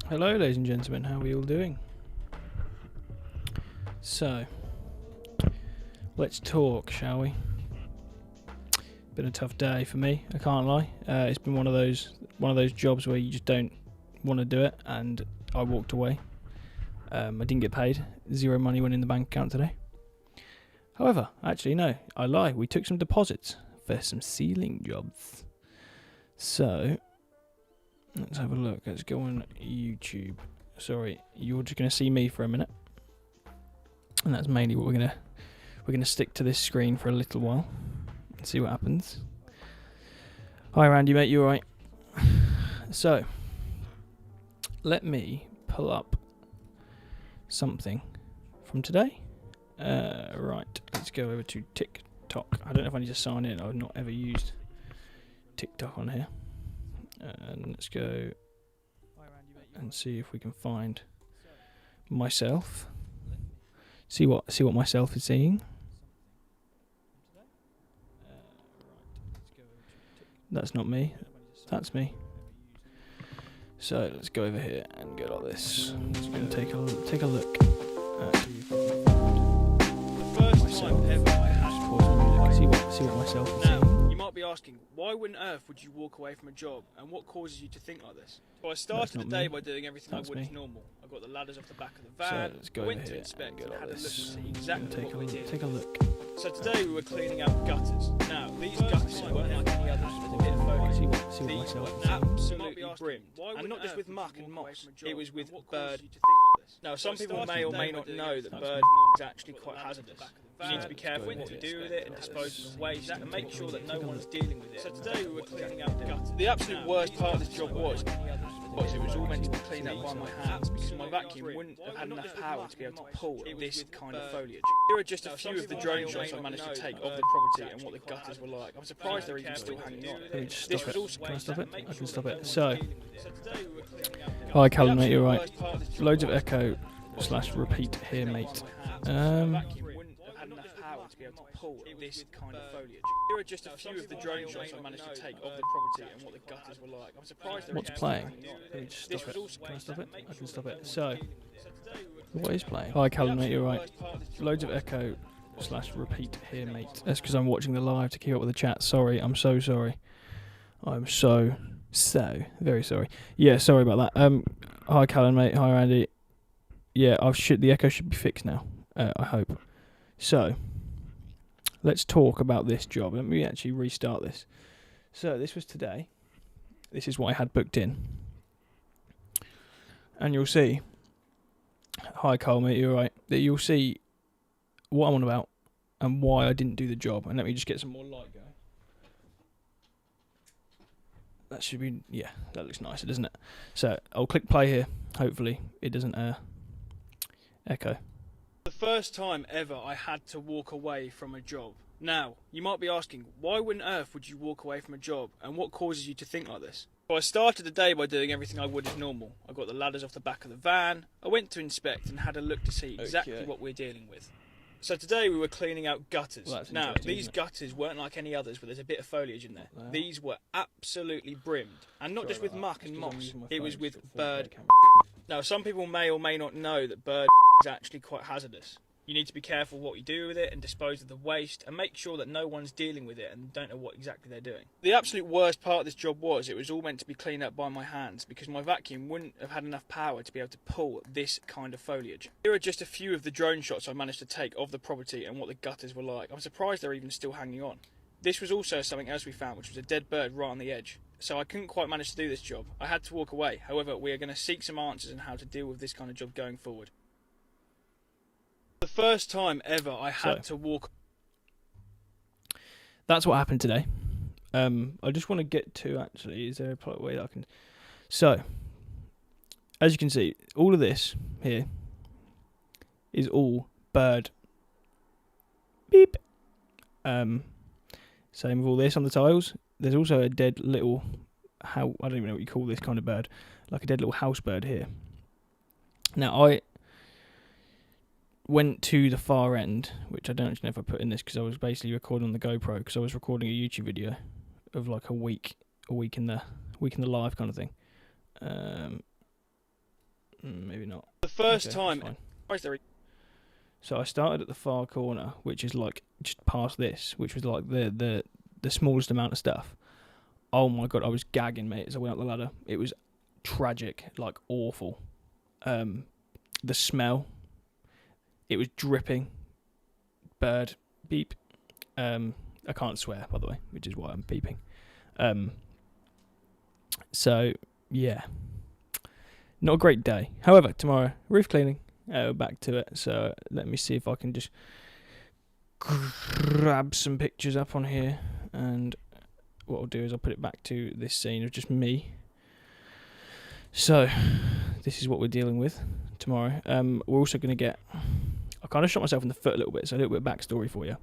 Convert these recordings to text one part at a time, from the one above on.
Hello ladies and gentlemen, how are we all doing? So, let's talk, shall we? Been a tough day for me, I can't lie. It's been one of those jobs where you just don't want to do it, and I walked away. I didn't get paid, zero money went in the bank account today. However, actually no, I lie, we took some deposits for some ceiling jobs. So, let's have a look. Let's go on YouTube. Sorry, you're just going to see me for a minute, and that's mainly what we're gonna stick to this screen for a little while and see what happens. Hi Randy, mate. You alright? So, let me pull up something from today. Right, let's go over to TikTok. I don't know if I need to sign in. I've not ever used TikTok on here. And let's go and see if we can find myself. See what myself is seeing. That's not me. That's me. So let's go over here and go like this. I'm just going to take a look at myself. See what myself is seeing. You might be asking, why on earth would you walk away from a job, and what causes you to think like this? Well, I started the day by doing everything I would as normal. I got the ladders off the back of the van, went to inspect and had a look to see exactly what we did. Take a look. So today we were cleaning out gutters. Now, these gutters weren't like any others with a bit of foliage. These were absolutely brimmed. And not just with muck and moss, it was with bird. Now, some people may or may not know that bird is actually quite hazardous. You need to be careful what you do with it and dispose of waste and make sure that no one's dealing with it. So today we were cleaning out the gutters. The absolute worst part of this job was it was all meant to be cleaned up by my hands because my vacuum wouldn't have had enough power to be able to pull this kind of foliage. Here are just a few of the drone shots I managed to take of the property and what the gutters were like. I'm surprised they're even still hanging on. Let me just stop it. Can I stop it? I can stop it. So, hi Callum, mate, you're right. Loads of echo / repeat here, mate. This kind of foliage. Here are just a few of the drone shots I managed to take of the property and what the gutters were like. I'm surprised. What's playing? Let me just stop it. Can I stop it? I can stop it. So, what is playing? Hi Callum, mate, you're right. Loads of echo / repeat here, mate. That's because I'm watching the live to keep up with the chat. Sorry, I'm so sorry. I'm so very sorry. Yeah, sorry about that. Hi Callum, mate. Hi Randy. Yeah, the echo should be fixed now. I hope. So, let's talk about this job. Let me actually restart this. So this was today. This is what I had booked in. And you'll see. Hi Carl, mate, you're right. That you'll see what I'm on about and why I didn't do the job. And let me just get some more light going. That should be, yeah, that looks nicer, doesn't it? So I'll click play here. Hopefully it doesn't echo. The first time ever I had to walk away from a job. Now, you might be asking, why on earth would you walk away from a job, and what causes you to think like this? Well, I started the day by doing everything I would as normal. I got the ladders off the back of the van, I went to inspect and had a look to see exactly what we're dealing with. So today we were cleaning out gutters. Well, now, these gutters weren't like any others where there's a bit of foliage in there. Wow. These were absolutely brimmed, and not just with muck and moss, it was with bird. Now, some people may or may not know that bird is actually quite hazardous. You need to be careful what you do with it and dispose of the waste and make sure that no one's dealing with it and don't know what exactly they're doing. The absolute worst part of this job was it was all meant to be cleaned up by my hands because my vacuum wouldn't have had enough power to be able to pull this kind of foliage. Here are just a few of the drone shots I managed to take of the property and what the gutters were like. I'm surprised they're even still hanging on. This was also something else we found, which was a dead bird right on the edge. So I couldn't quite manage to do this job. I had to walk away. However, we are going to seek some answers on how to deal with this kind of job going forward. The first time ever I had to walk. That's what happened today. I just want to get to, actually, is there a polite way that I can... So, as you can see, all of this here is all bird. Beep. Same with all this on the tiles. There's also a dead little, I don't even know what you call this kind of bird, like a dead little house bird here. Now, I went to the far end, which I don't actually know if I put in this because I was basically recording on the GoPro because I was recording a YouTube video of like a week in the live kind of thing. Maybe not. The first Okay, time. that's fine. Why is there a... So I started at the far corner, which is like just past this, which was like the smallest amount of stuff. Oh my god, I was gagging, mate, as I went up the ladder. It was tragic, like awful. The smell. It was dripping. Bird. Beep. I can't swear, by the way, which is why I'm beeping. So, yeah. Not a great day. However, tomorrow, roof cleaning. Back to it. So, let me see if I can just grab some pictures up on here. And what I'll do is I'll put it back to this scene of just me. So, this is what we're dealing with tomorrow. We're also going to get... I kind of shot myself in the foot a little bit, so a little bit of backstory for you.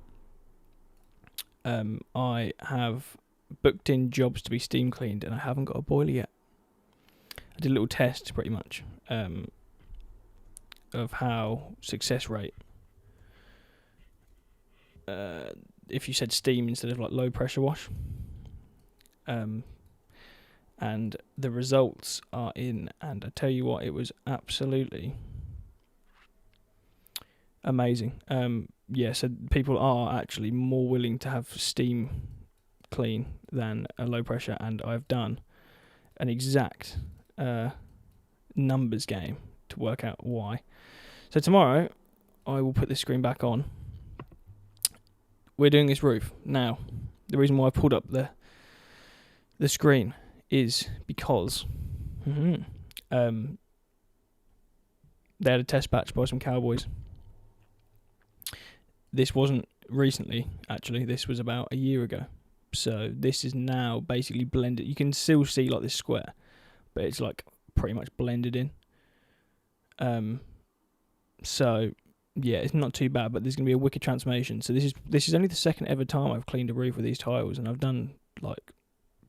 I have booked in jobs to be steam cleaned, and I haven't got a boiler yet. I did a little test, pretty much, of how success rate, if you said steam instead of like low pressure wash, and the results are in, and I tell you what, it was absolutely amazing. Yeah, so people are actually more willing to have steam clean than a low pressure, and I've done an exact numbers game to work out why. So tomorrow I will put this screen back on. We're doing this roof now. The reason why I pulled up the screen is because they had a test batch by some cowboys. This wasn't recently, actually. This was about a year ago. So this is now basically blended. You can still see like this square, but it's like pretty much blended in. So yeah, it's not too bad, but there's gonna be a wicked transformation. So this is only the second ever time I've cleaned a roof with these tiles, and I've done like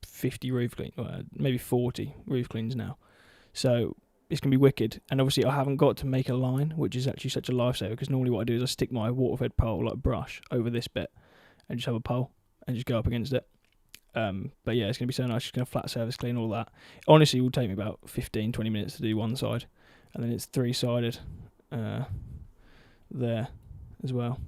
50 roof cleans, maybe 40 roof cleans now. So it's going to be wicked. And obviously I haven't got to make a line, which is actually such a lifesaver, because normally what I do is I stick my water-fed pole, like brush, over this bit and just have a pole and just go up against it. But yeah, it's going to be so nice. Just going to flat surface clean all that. Honestly, it will take me about 15-20 minutes to do one side, and then it's three-sided there as well.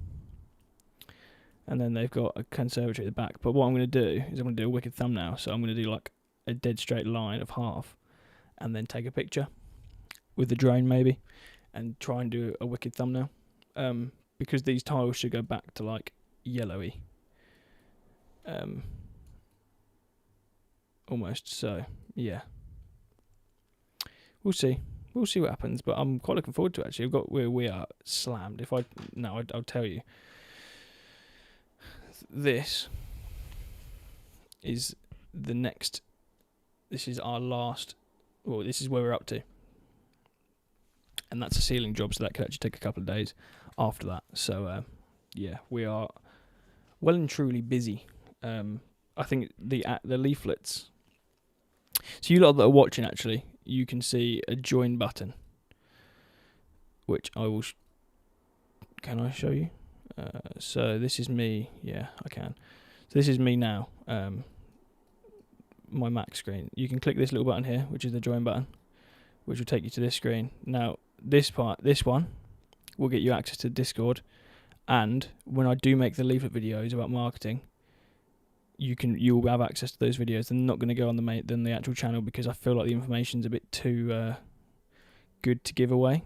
And then they've got a conservatory at the back. But what I'm going to do is I'm going to do a wicked thumbnail. So I'm going to do like a dead straight line of half, and then take a picture with the drone maybe, and try and do a wicked thumbnail. Because these tiles should go back to like yellowy. Almost. So yeah, we'll see what happens. But I'm quite looking forward to it, actually. We are slammed. I'll tell you. This is the next. This is our last. Well, this is where we're up to, and that's a ceiling job, so that could actually take a couple of days after that. So yeah, we are well and truly busy. I think the leaflets. So you lot that are watching, actually, you can see a join button, which I will. Can I show you? So this is me. Yeah, I can. So this is me now. My Mac screen. You can click this little button here, which is the join button, which will take you to this screen. Now, this one, will get you access to Discord, and when I do make the leaflet videos about marketing, you will have access to those videos. They're not going to go on the actual channel, because I feel like the information's a bit too good to give away.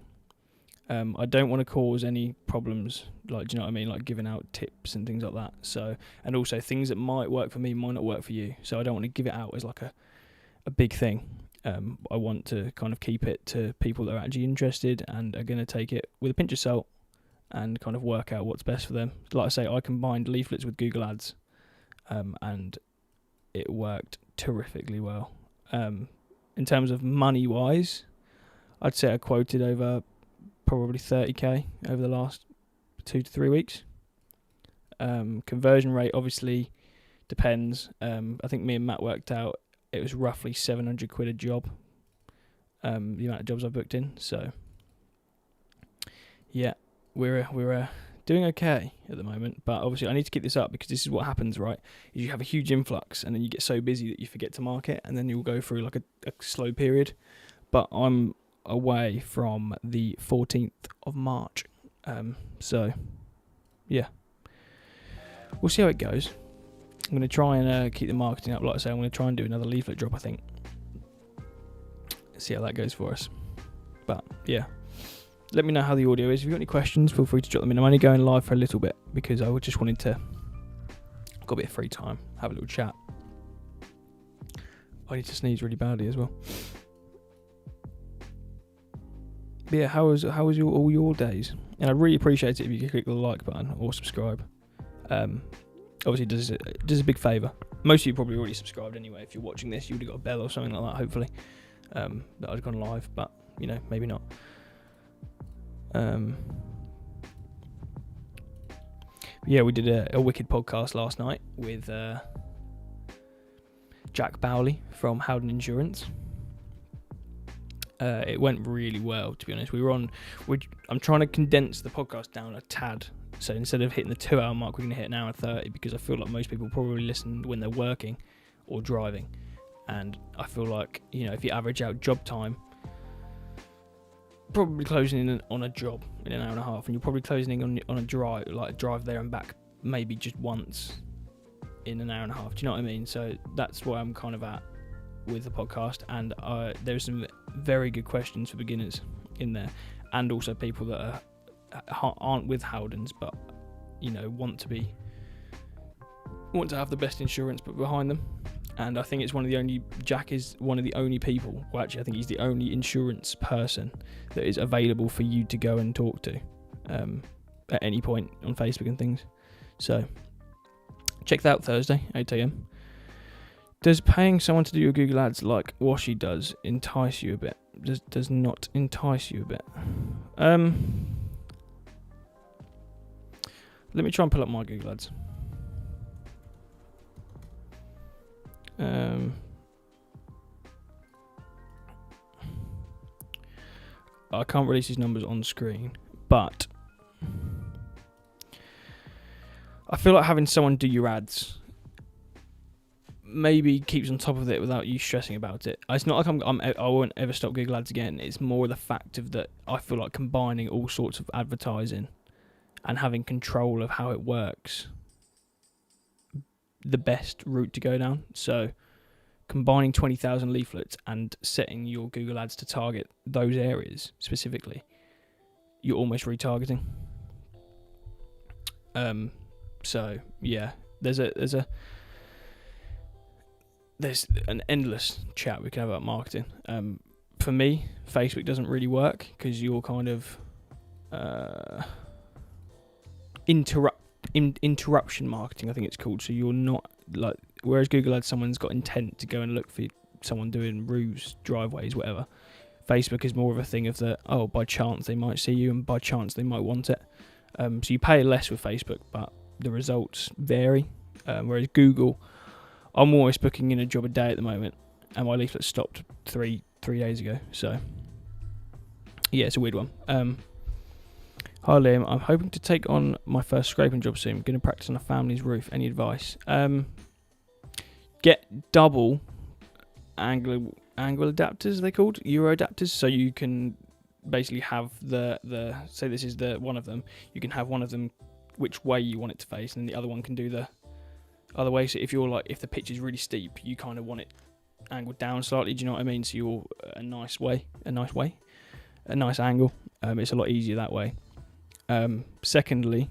I don't want to cause any problems, like, do you know what I mean, like giving out tips and things like that. So, and also things that might work for me might not work for you. So I don't want to give it out as like a big thing. I want to kind of keep it to people that are actually interested and are going to take it with a pinch of salt and kind of work out what's best for them. Like I say, I combined leaflets with Google Ads, and it worked terrifically well. In terms of money wise, I'd say I quoted over probably 30k over the last 2 to 3 weeks. Conversion rate obviously depends. I think me and Matt worked out it was roughly 700 quid a job, the amount of jobs I've booked in. So yeah, we're doing okay at the moment, but obviously I need to keep this up, because this is what happens, right? Is you have a huge influx, and then you get so busy that you forget to market, and then you'll go through like a slow period. But I'm away from the 14th of March. So, yeah. We'll see how it goes. I'm going to try and keep the marketing up. Like I say, I'm going to try and do another leaflet drop, I think. See how that goes for us. But, yeah. Let me know how the audio is. If you've got any questions, feel free to drop them in. I'm only going live for a little bit because I just wanted to... got a bit of free time. Have a little chat. I need to sneeze really badly as well. But yeah, how was all your days? And I'd really appreciate it if you could click the like button or subscribe. Obviously, it does a big favour. Most of you probably already subscribed anyway. If you're watching this, you would have got a bell or something like that, hopefully. That I'd gone live, but, you know, maybe not. Yeah, we did a wicked podcast last night with Jack Bowley from Howden Insurance. It went really well, to be honest. I'm trying to condense the podcast down a tad. So instead of hitting the 2 hour mark, we're going to hit an hour and 30 because I feel like most people probably listen when they're working or driving. And I feel like, you know, if you average out job time, probably closing in on a job in an hour and a half, and you're probably closing in on a drive there and back maybe just once in an hour and a half. Do you know what I mean? So that's where I'm kind of at with the podcast, and there's some very good questions for beginners in there, and also people that aren't with Howdens but, you know, want to have the best insurance but behind them. And I think Jack is one of the only people, well actually I think he's the only insurance person that is available for you to go and talk to at any point on Facebook and things. So check that out Thursday, 8 a.m. Does paying someone to do your Google ads like Washi does entice you a bit? Does not entice you a bit? Let me try and pull up my Google ads. I can't release these numbers on screen, but I feel like having someone do your ads maybe keeps on top of it without you stressing about it. It's not like I won't ever stop Google ads again. It's more the fact of that I feel like combining all sorts of advertising and having control of how it works, the best route to go down. So combining 20,000 leaflets and setting your Google ads to target those areas specifically, you're almost retargeting. So yeah, there's an endless chat we can have about marketing. For me, Facebook doesn't really work because you're kind of interruption marketing, I think it's called. So you're not like, whereas Google Ads, someone's got intent to go and look for someone doing roofs, driveways, whatever. Facebook is more of a thing of the, oh, by chance they might see you and by chance they might want it. So you pay less with Facebook, but the results vary. Whereas Google, I'm almost booking in a job a day at the moment, and my leaflet stopped three days ago. So yeah, it's a weird one. Hi Liam, I'm hoping to take on my first scraping job soon. I'm going to practice on a family's roof. Any advice? Get double angle adapters, they're called, Euro adapters, so you can basically have the say this is the one of them, you can have one of them which way you want it to face, and the other one can do the other way. So if the pitch is really steep, you kind of want it angled down slightly, do you know what I mean? So you're a nice angle. It's a lot easier that way. Secondly,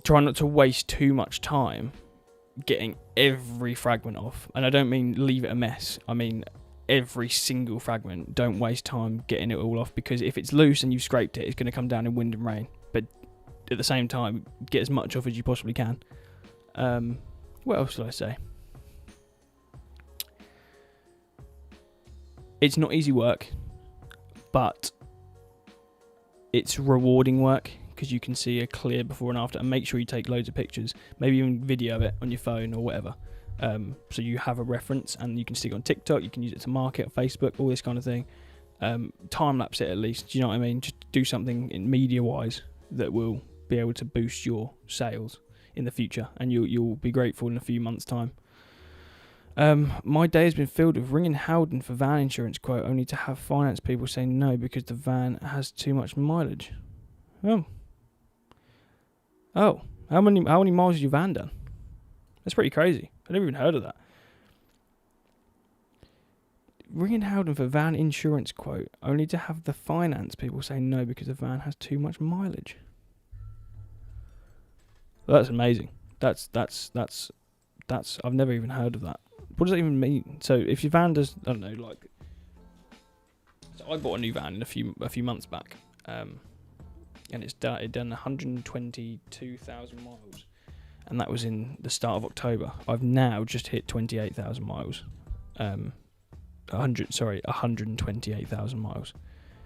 try not to waste too much time getting every fragment off, and I don't mean leave it a mess, I mean every single fragment. Don't waste time getting it all off, because if it's loose and you've scraped it, it's going to come down in wind and rain. But at the same time, get as much off as you possibly can. What else should I say? It's not easy work, but it's rewarding work, because you can see a clear before and after, and make sure you take loads of pictures, maybe even video of it on your phone or whatever, so you have a reference, and you can stick it on TikTok, you can use it to market, Facebook, all this kind of thing. Time lapse it at least, do you know what I mean? Just do something in media wise that will be able to boost your sales in the future, and you'll be grateful in a few months time. My day has been filled with ringing Howden for van insurance quote, only to have finance people say no because the van has too much mileage. Oh. How many miles has your van done? That's pretty crazy. I never even heard of that. Ringing Howden for van insurance quote, only to have the finance people say no because the van has too much mileage. Well, that's amazing. That's I've never even heard of that. What does that even mean? So if your van does, I don't know, like, so I bought a new van a few months back, and it done 122,000 miles, and that was in the start of October. I've now just hit 28,000 miles. 128,000 miles.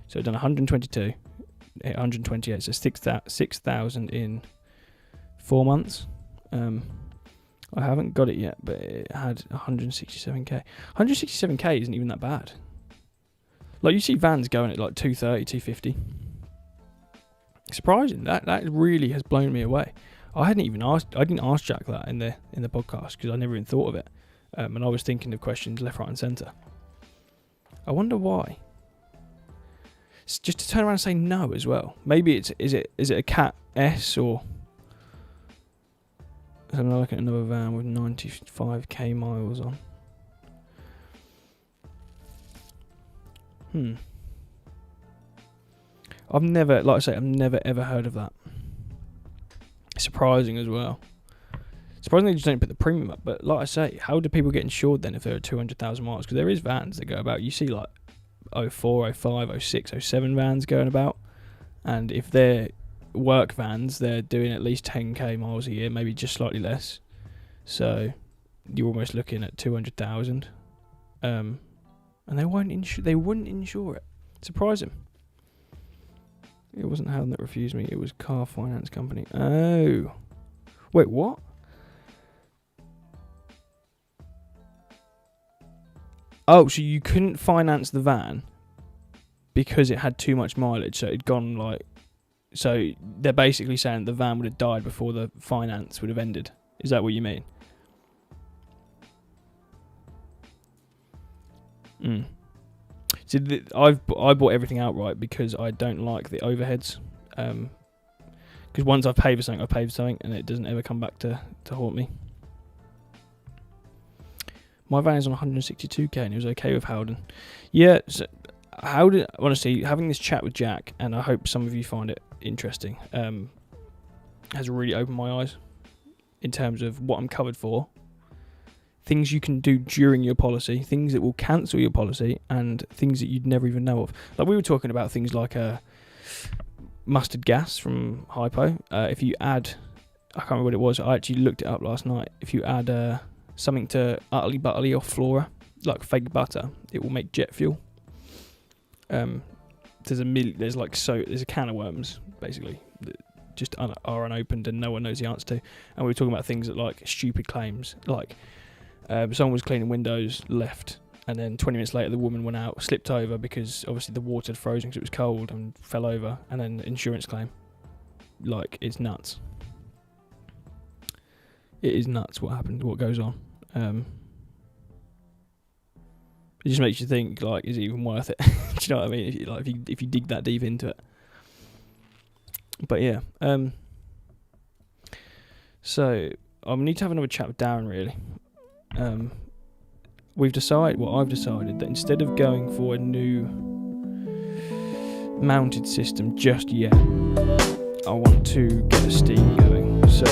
So I've done 122, hit 128, so 6,000 in 4 months. I haven't got it yet, but it had 167k. 167k isn't even that bad. Like, you see vans going at like 230, 250. Surprising. That really has blown me away. I didn't ask Jack that in the podcast because I never even thought of it. And I was thinking of questions left, right, and centre. I wonder why. It's just to turn around and say no as well. Maybe is it a Cat S or? So I'm looking at another van with 95k miles on. I've never ever heard of that. Surprising as well. Surprisingly, they just don't put the premium up. But like I say, how do people get insured then if they're at 200,000 miles? Because there is vans that go about. You see like 04, 05, 06, 07 vans going about. And if they're work vans, they're doing at least 10k miles a year, maybe just slightly less. So you're almost looking at 200,000. And they wouldn't insure it. Surprising. It wasn't Howden that refused me, it was car finance company. Oh. Wait, what? Oh, so you couldn't finance the van because it had too much mileage, so it'd gone like... So they're basically saying the van would have died before the finance would have ended. Is that what you mean? So I bought everything outright because I don't like the overheads. Because once I've paid for something, and it doesn't ever come back to haunt me. My van is on 162k and it was okay with Howden. Yeah, so honestly, having this chat with Jack, and I hope some of you find it interesting, has really opened my eyes in terms of what I'm covered for, things you can do during your policy, things that will cancel your policy, and things that you'd never even know of. Like, we were talking about things like mustard gas from Hypo. If you add, I can't remember what it was, I actually looked it up last night. If you add something to Utterly Butterly or Flora, like fake butter, it will make jet fuel. There's a can of worms basically that just are unopened and no one knows the answer to. And we were talking about things that, like, stupid claims, like someone was cleaning windows, left, and then 20 minutes later the woman went out, slipped over because obviously the water had frozen because it was cold, and fell over, and then insurance claim. Like, it's nuts. It is nuts what happened, what goes on. It just makes you think, like, is it even worth it? Do you know what I mean? If you dig that deep into it. But yeah, so I need to have another chat with Darren, really. I've decided that instead of going for a new mounted system just yet, I want to get a Steam going. So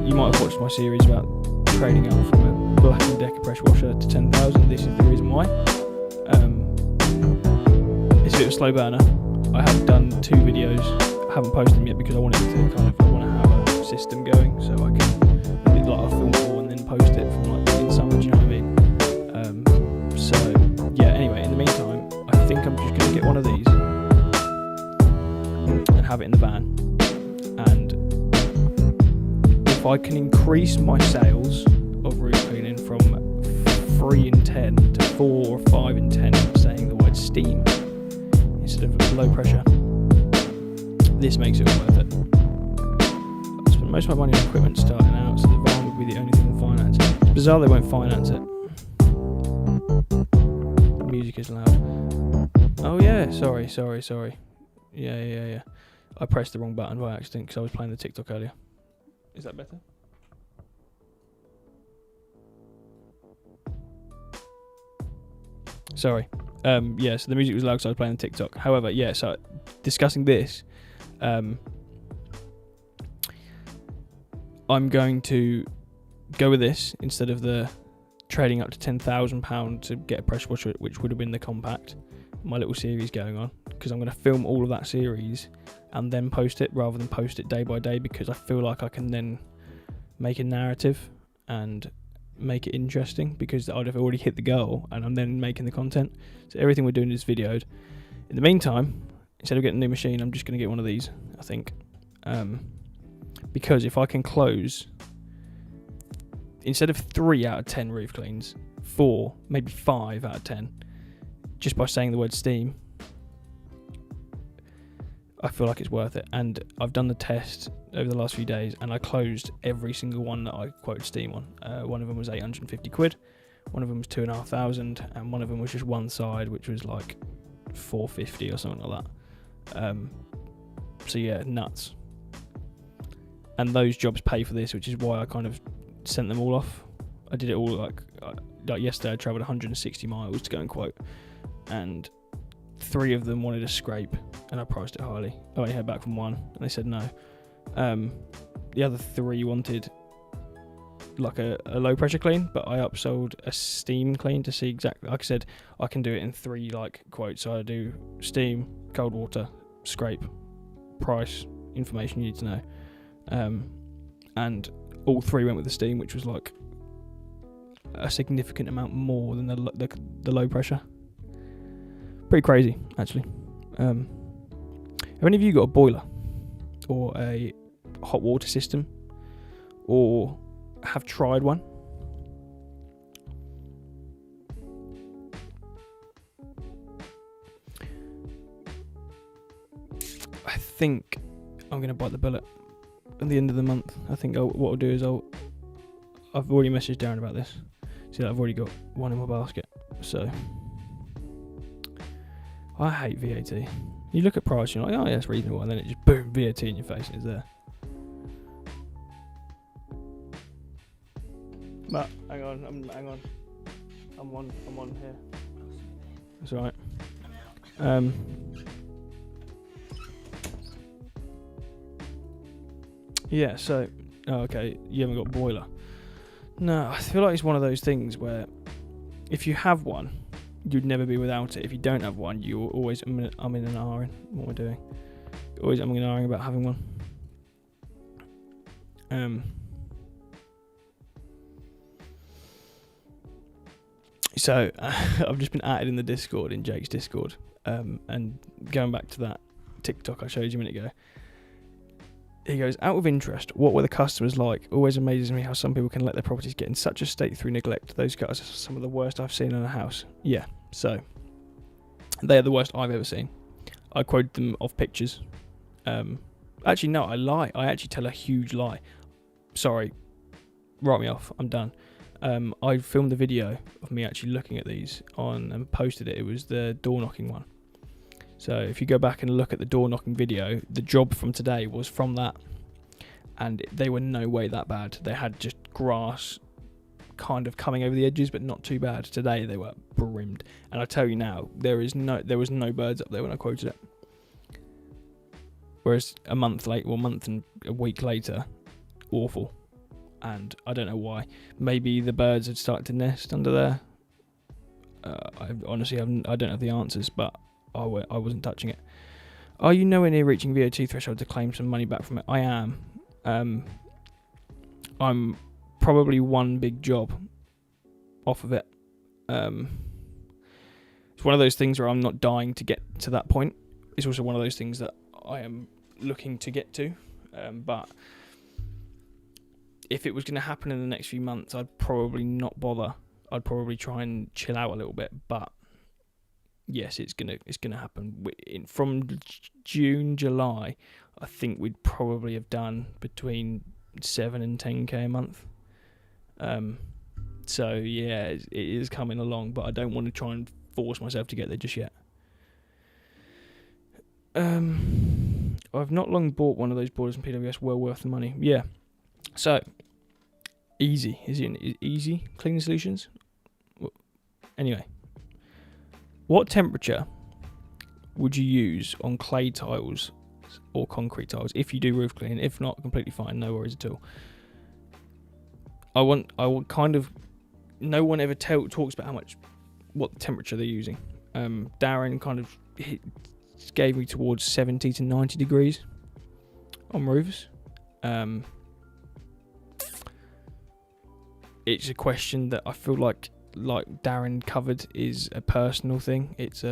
you might have watched my series about trading up from a Black & Decker pressure washer to 10,000. This is the reason why. It's a bit of a slow burner. I have done 2 videos. I haven't posted them yet because I want to have a system going, so I can like a film for and then post it from like in summer. Do you know what I mean? So yeah. Anyway, in the meantime, I think I'm just going to get one of these and have it in the van. And if I can increase my sales of roof cleaning from 3 in 10 to 4 or 5 in 10, saying the word steam instead of low pressure, this makes it worth it. I spent most of my money on equipment starting out, so the van would be the only thing on finance. It's bizarre they won't finance it. The music is loud. Oh yeah, sorry. Yeah. I pressed the wrong button by accident because I was playing the TikTok earlier. Is that better? Sorry. Yeah, so the music was loud because I was playing the TikTok. However, yeah, so discussing this, I'm going to go with this instead of the trading up to £10,000 to get a pressure washer, which would have been the compact, my little series going on, because I'm going to film all of that series and then post it rather than post it day by day, because I feel like I can then make a narrative and make it interesting, because I'd have already hit the goal and I'm then making the content. So everything we're doing is videoed. In the meantime, instead of getting a new machine, I'm just going to get one of these, I think, because if I can close, instead of 3 out of 10 roof cleans, 4, maybe 5 out of 10, just by saying the word steam, I feel like it's worth it. And I've done the test over the last few days and I closed every single one that I quoted steam on. One of them was 850 quid, one of them was 2,500, and one of them was just one side, which was like 450 or something like that. So yeah, nuts. And those jobs pay for this, which is why I kind of sent them all off. I did it all like yesterday. I travelled 160 miles to go and quote, and 3 of them wanted a scrape, and I priced it highly. I only heard back from 1, and they said no. The other 3 wanted like a low pressure clean, but I upsold a steam clean to see exactly. Like I said, I can do it in 3 like quotes. So I do steam, cold water, scrape, price, information you need to know, and all 3 went with the steam, which was like a significant amount more than the low pressure. Pretty crazy, actually. Have any of you got a boiler or a hot water system, or have tried one? I think I'm going to bite the bullet at the end of the month. I think what I'll do is I've already messaged Darren about this. See, I've already got one in my basket. So I hate VAT. You look at price, you're like, oh yeah, it's reasonable, and then it just boom, VAT in your face, and it's there. But hang on, I'm on here. That's alright. Yeah, so okay, you haven't got a boiler. No, I feel like it's one of those things where if you have one, you'd never be without it. If you don't have one, you're always I'm in and ahhing what we're doing. Always I'm in and ahhing about having one. So I've just been added in the Discord, in Jake's Discord, and going back to that TikTok I showed you a minute ago. He goes, out of interest, what were the customers like? Always amazes me how some people can let their properties get in such a state through neglect. Those guys are some of the worst I've seen in a house. Yeah, so they are the worst I've ever seen. I quoted them off pictures. Actually, no, I lie. I actually tell a huge lie. Sorry, write me off. I'm done. I filmed the video of me actually looking at these and posted it. It was the door knocking one. So if you go back and look at the door knocking video, the job from today was from that, and they were no way that bad. They had just grass kind of coming over the edges, but not too bad. Today they were brimmed, and I tell you now, there was no birds up there when I quoted it. Whereas a month and a week later, awful, and I don't know why. Maybe the birds had started to nest under there. I honestly I don't have the answers, but I wasn't touching it. Are you nowhere near reaching VAT threshold to claim some money back from it? I am. I'm probably one big job off of it. It's one of those things where I'm not dying to get to that point. It's also one of those things that I am looking to get to. But if it was going to happen in the next few months, I'd probably not bother. I'd probably try and chill out a little bit, but yes, it's gonna happen. From June, July, I think we'd probably have done between 7 and 10k a month. So yeah, it is coming along, but I don't want to try and force myself to get there just yet. I've not long bought one of those boilers from PWS, well worth the money. Yeah. So, easy. Is it easy cleaning solutions? Anyway, what temperature would you use on clay tiles or concrete tiles if you do roof cleaning? If not, completely fine, no worries at all. I want kind of, no one ever talks about what temperature they're using. Darren kind of gave me towards 70 to 90 degrees on roofs. It's a question that I feel like Darren covered is a personal thing. It's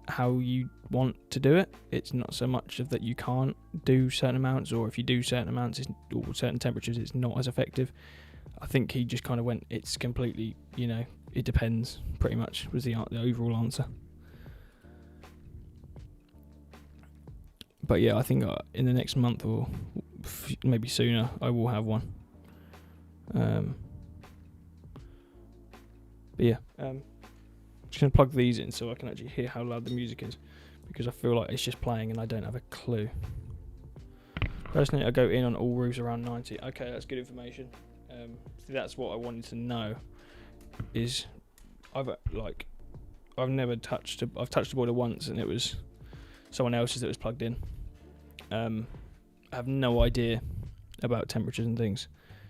how you want to do it. It's not so much of that you can't do certain amounts, or if you do certain amounts or certain temperatures, it's not as effective. I think he just kind of went, it's completely, it depends, pretty much, was the overall answer. But yeah, I think in the next month or maybe sooner, I will have one. But yeah, just going to plug these in so I can actually hear how loud the music is, because I feel like it's just playing and I don't have a clue. Personally, I go in on all roofs around 90. Okay, that's good information. That's what I wanted to know. Is I've touched a boiler once and it was someone else's that was plugged in. I have no idea about temperatures and things.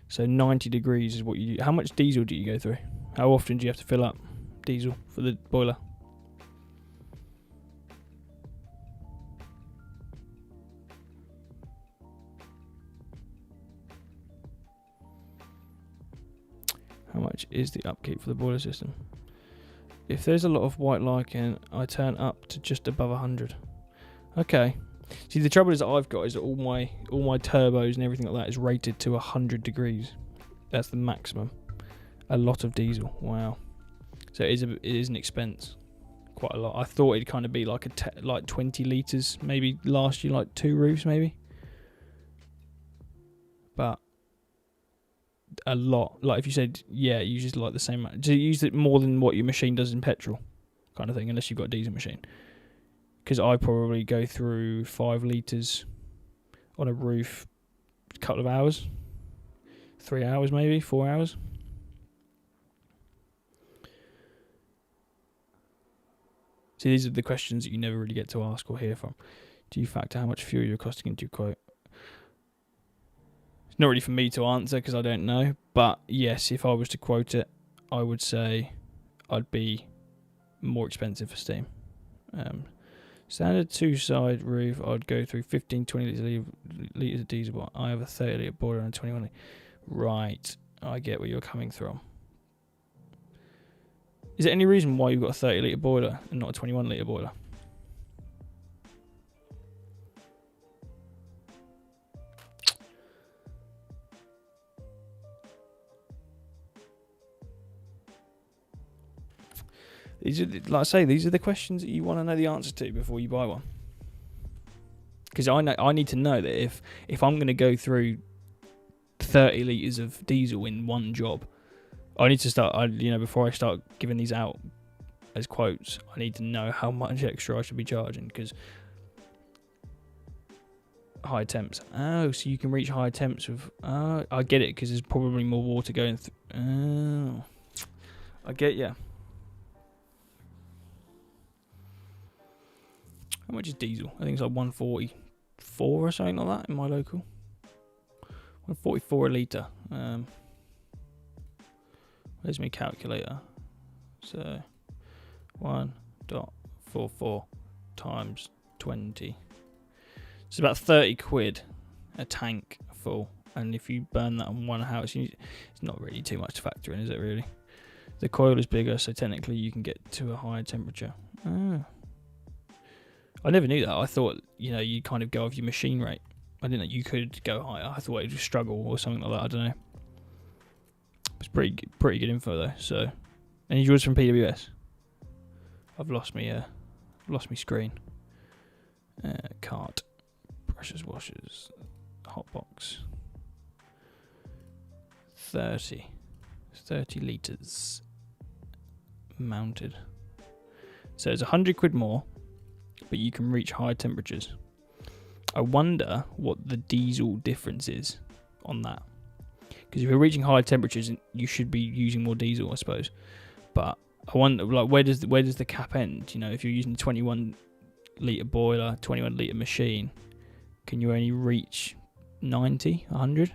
So 90 degrees is what you do. How much diesel do you go through? How often do you have to fill up diesel for the boiler? How much is the upkeep for the boiler system? If there's a lot of white lichen, I turn up to just above 100. Okay. See, the trouble is that I've got is that all my turbos and everything like that is rated to 100 degrees. That's the maximum. A lot of diesel. Wow. So it is an expense. Quite a lot. I thought it'd kind of be like like 20 litres, maybe last year, like 2 roofs maybe. But a lot. Like if you said, yeah, you just like the same amount. Do you use it more than what your machine does in petrol? Kind of thing, unless you've got a diesel machine. Because I probably go through 5 litres on a roof a couple of hours. 3 hours maybe, 4 hours. See, these are the questions that you never really get to ask or hear from. Do you factor how much fuel you're costing into your quote? It's not really for me to answer because I don't know. But yes, if I was to quote it, I would say I'd be more expensive for steam. Standard 2-side roof, I'd go through 15-20 litres of diesel, but I have a 30 litre boiler and a 21 litre. Right, I get where you're coming from. Is there any reason why you've got a 30 litre boiler and not a 21 litre boiler? These are, like I say, these are the questions that you want to know the answer to before you buy one. Because I need to know that if I'm going to go through 30 litres of diesel in one job, I need to start, before I start giving these out as quotes, I need to know how much extra I should be charging, because high temps. Oh, so you can reach high temps with, I get it, because there's probably more water going through. Oh, I get ya. How much is diesel? I think it's like 144 or something like that in my local. 144 a litre. Where's my calculator? So 1.44 times 20. It's about 30 quid a tank full. And if you burn that on one house, it's not really too much to factor in, is it really? The coil is bigger, so technically you can get to a higher temperature. Oh. I never knew that. I thought, you kind of go off your machine rate. I didn't know you could go higher. I thought it would struggle or something like that. I don't know. It's pretty good info though. So, any yours from PWS? I've lost me screen. Cart, pressure washers, hot box. 30. 30 litres mounted. So it's 100 quid more, but you can reach higher temperatures. I wonder what the diesel difference is on that. Because if you're reaching higher temperatures, you should be using more diesel, I suppose. But I wonder, like, where does the cap end? You know, if you're using a 21 litre boiler, 21 litre machine, can you only reach 90, 100?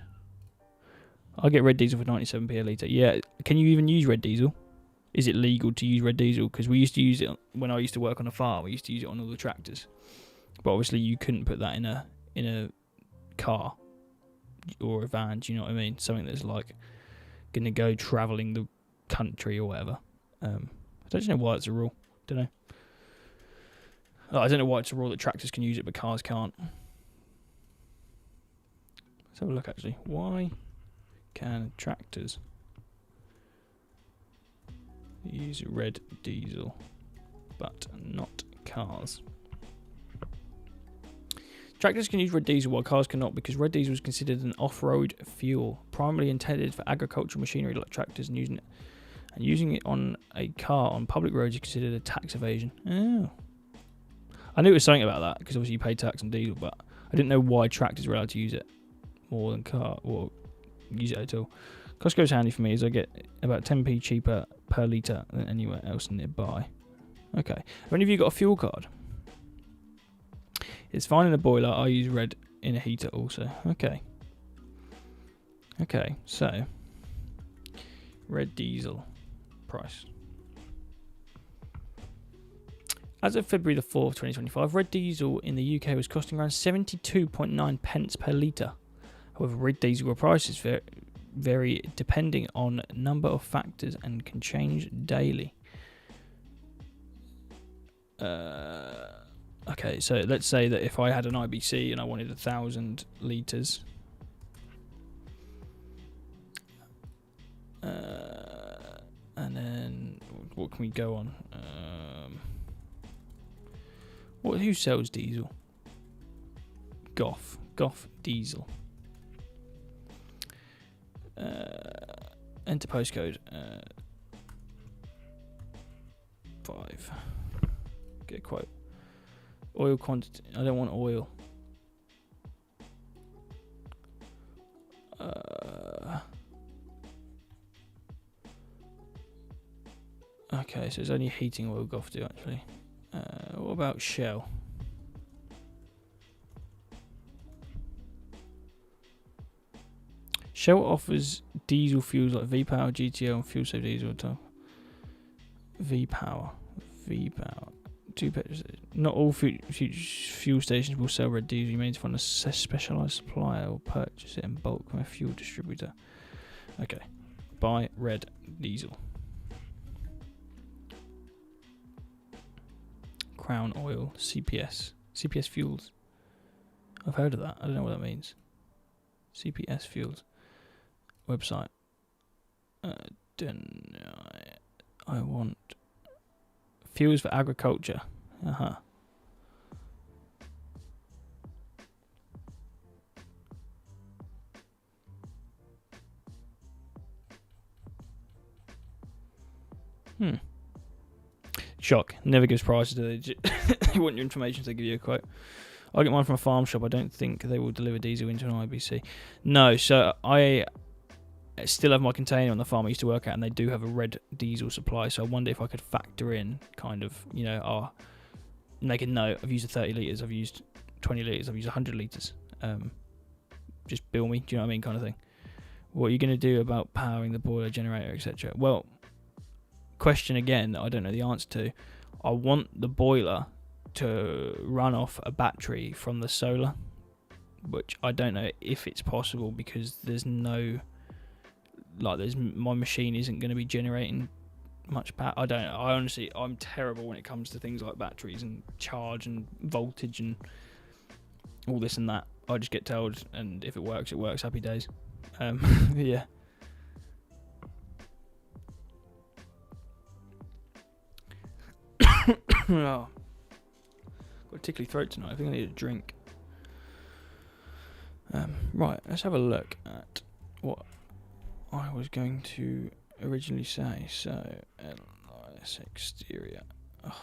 I'll get red diesel for 97p a litre. Yeah, can you even use red diesel? Is it legal to use red diesel? Because we used to use it when I used to work on a farm. We used to use it on all the tractors. But obviously you couldn't put that in a car or a van, do you know what I mean? Something that's like going to go travelling the country or whatever. I don't know why it's a rule. Don't know. I don't know why it's a rule that tractors can use it but cars can't. Let's have a look actually. Why can tractors use red diesel but not cars? Tractors can use red diesel while cars cannot because red diesel is considered an off-road fuel, primarily intended for agricultural machinery like tractors, and using it on a car on public roads is considered a tax evasion. Oh. I knew it was something about that because obviously you pay tax on diesel, but I didn't know why tractors were allowed to use it more than car or use it at all. Costco's handy for me as I get about 10p cheaper per litre than anywhere else nearby. Okay. Have any of you got a fuel card? It's fine in a boiler. I use red in a heater also. Okay. Okay, so red diesel price. As of February the 4th, 2025, red diesel in the UK was costing around 72.9 pence per litre. However, red diesel prices vary depending on a number of factors and can change daily. Okay, so let's say that if I had an IBC and I wanted 1,000 litres, and then what can we go on? Who sells diesel? Goff diesel. Enter postcode 5. Get a quote. Oil quantity. I don't want oil. Okay, so it's only heating oil Goff do actually. What about Shell? Shell offers diesel fuels like V-Power, GTO, and Fuel Safe Diesel on top. V-Power. Two petrol stations. Not all fuel stations will sell red diesel. You may need to find a specialised supplier or purchase it in bulk from a fuel distributor. Okay. Buy red diesel. Crown Oil, CPS Fuels. I've heard of that. I don't know what that means. CPS Fuels. Website. I want fuels for agriculture. Shock. Never gives prices. Do they? They want your information, so they give you a quote. I get mine from a farm shop. I don't think they will deliver diesel into an IBC. No, so I still have my container on the farm I used to work at, and they do have a red diesel supply. So I wonder if I could factor in kind of, make a note. I've used 30 litres, I've used 20 litres, I've used 100 litres. Just bill me, do you know what I mean, kind of thing. What are you going to do about powering the boiler, generator, etc.? Well, question again that I don't know the answer to. I want the boiler to run off a battery from the solar, which I don't know if it's possible because there's no, my machine isn't going to be generating much power. I don't know. I'm terrible when it comes to things like batteries and charge and voltage and all this and that. I just get told, and if it works, it works. Happy days. Yeah. Oh. Got a tickly throat tonight. I think I need a drink. Right, let's have a look at what I was going to originally say? So, LIS exterior. Oh,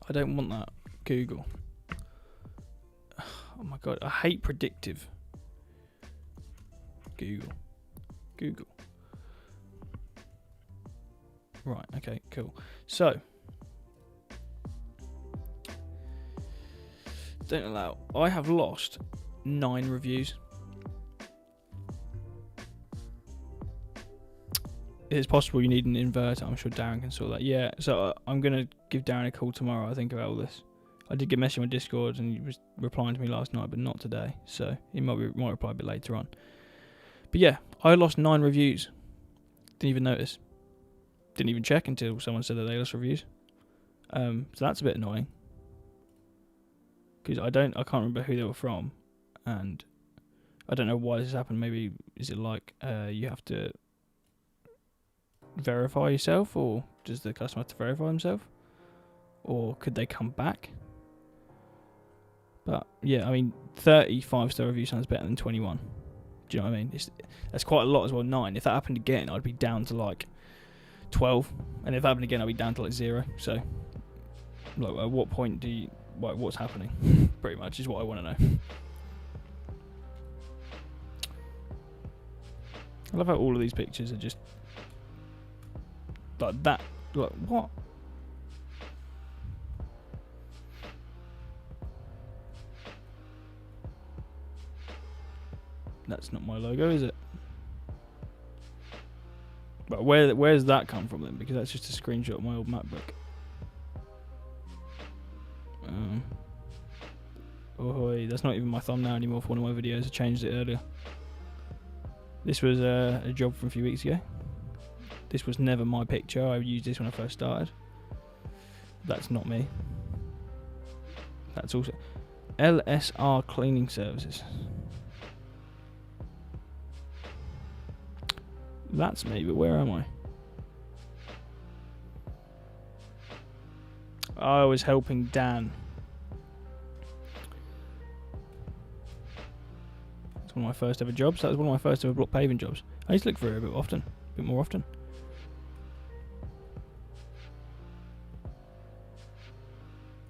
I don't want that. Google. Oh my god, I hate predictive. Google. Right, okay, cool. So, don't allow. I have lost 9 reviews. It's possible you need an inverter. I'm sure Darren can sort that. Yeah, so I'm going to give Darren a call tomorrow, I think, about all this. I did get a message on Discord and he was replying to me last night, but not today. So he might reply a bit later on. But yeah, I lost 9 reviews. Didn't even notice. Didn't even check until someone said that they lost reviews. So that's a bit annoying. Because I can't remember who they were from. And I don't know why this happened. Maybe, is it like you have to verify yourself, or does the customer have to verify himself, or could they come back? But yeah, I mean, 30 5-star reviews sounds better than 21. Do you know what I mean? That's quite a lot as well. 9. If that happened again, I'd be down to like 12, and if that happened again, I'd be down to like 0. So, like, at what point do you what's happening? Pretty much is what I want to know. I love how all of these pictures are just like that. Like, what? That's not my logo, is it? But where's that come from then? Because that's just a screenshot of my old MacBook. Oh, that's not even my thumbnail anymore for one of my videos. I changed it earlier. This was a job from a few weeks ago. This was never my picture. I used this when I first started. That's not me. That's also LSR Cleaning Services. That's me, but where am I? I was helping Dan. It's one of my first ever jobs. That was one of my first ever block paving jobs. I used to look for it a bit more often.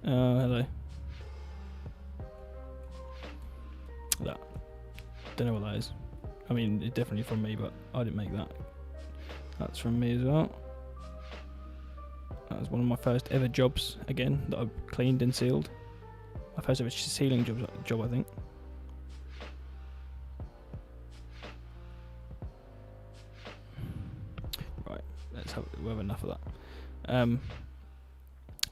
Hello. That. Don't know what that is. I mean, it's definitely from me, but I didn't make that. That's from me as well. That was one of my first ever jobs, again, that I cleaned and sealed. My first ever sealing job, I think. Right, we'll have enough of that.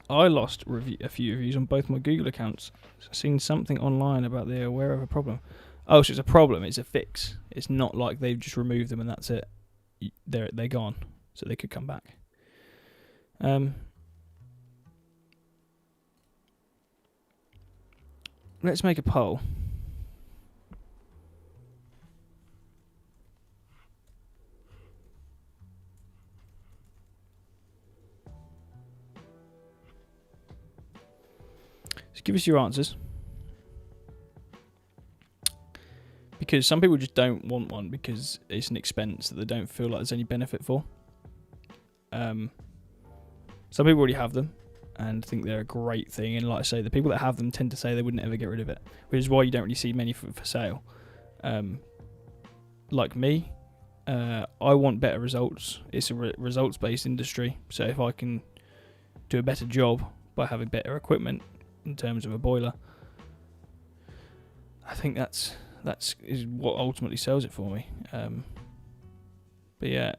I lost a few reviews on both my Google accounts. I've seen something online about they're aware of a problem. Oh, so it's a problem, it's a fix. It's not like they've just removed them and that's it. They're gone, so they could come back. Let's make a poll. So give us your answers. Because some people just don't want one because it's an expense that they don't feel like there's any benefit for. Some people already have them and think they're a great thing. And like I say, the people that have them tend to say they wouldn't ever get rid of it, which is why you don't really see many for sale. Like me, I want better results. It's a results-based industry. So if I can do a better job by having better equipment in terms of a boiler, I think that's is what ultimately sells it for me. But yeah,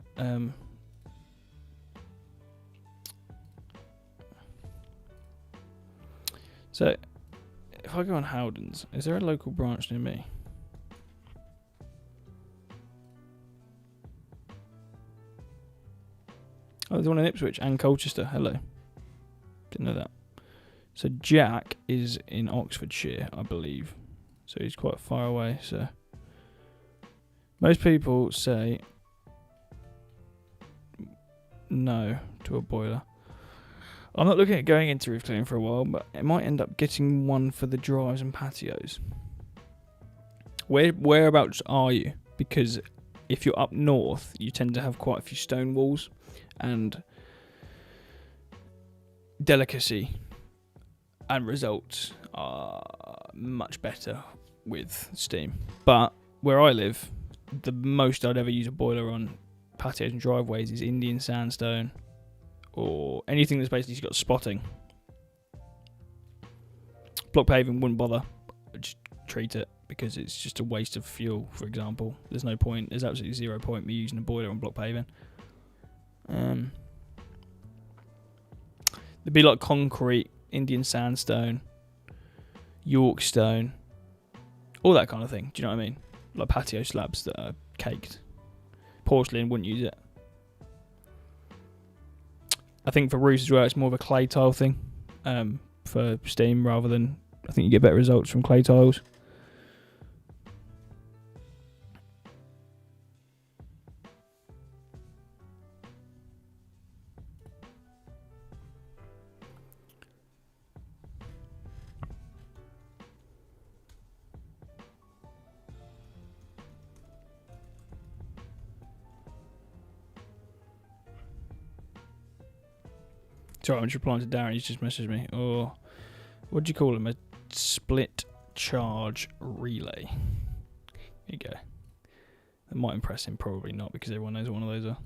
so if I go on Howden's, is there a local branch near me? Oh, there's one in Ipswich and Colchester. Hello. Didn't know that. So Jack is in Oxfordshire, I believe. So he's quite far away. So most people say no to a boiler. I'm not looking at going into roof cleaning for a while, but it might end up getting one for the drives and patios. Whereabouts are you? Because if you're up north, you tend to have quite a few stone walls, and delicacy and results are much better with steam. But where I live, the most I'd ever use a boiler on patios and driveways is Indian sandstone, or anything that's basically got spotting. Block paving wouldn't bother. I'd just treat it, because it's just a waste of fuel, for example. There's no point, there's absolutely 0 point me using a boiler on block paving. There'd be like concrete, Indian sandstone, York stone, all that kind of thing. Do you know what I mean? Like patio slabs that are caked. Porcelain, wouldn't use it. I think for roofs as well, it's more of a clay tile thing for steam, rather than, I think you get better results from clay tiles. Sorry, I'm just replying to Darren. He's just messaged me. Or what do you call him? A split charge relay. Here you go. That might impress him. Probably not, because everyone knows what one of those are.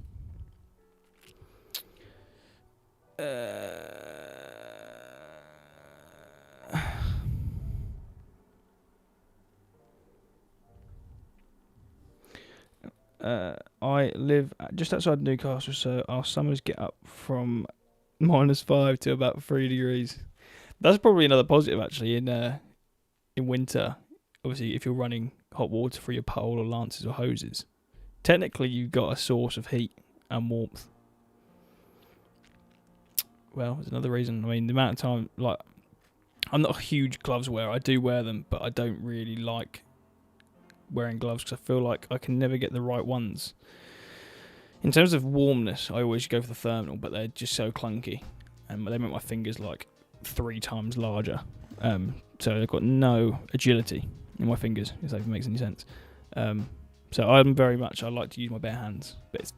I live just outside Newcastle, so our summers get up from -5 to about 3 degrees. That's probably another positive, actually, in winter. Obviously, if you're running hot water through your pole or lances or hoses, technically you've got a source of heat and warmth. Well, there's another reason. I mean, the amount of time, like, I'm not a huge gloves wearer. I do wear them, but I don't really like wearing gloves because I feel like I can never get the right ones. In terms of warmness, I always go for the thermal, but they're just so clunky, and they make my fingers like 3 times larger. So they've got no agility in my fingers, if that even makes any sense. So I like to use my bare hands, but it's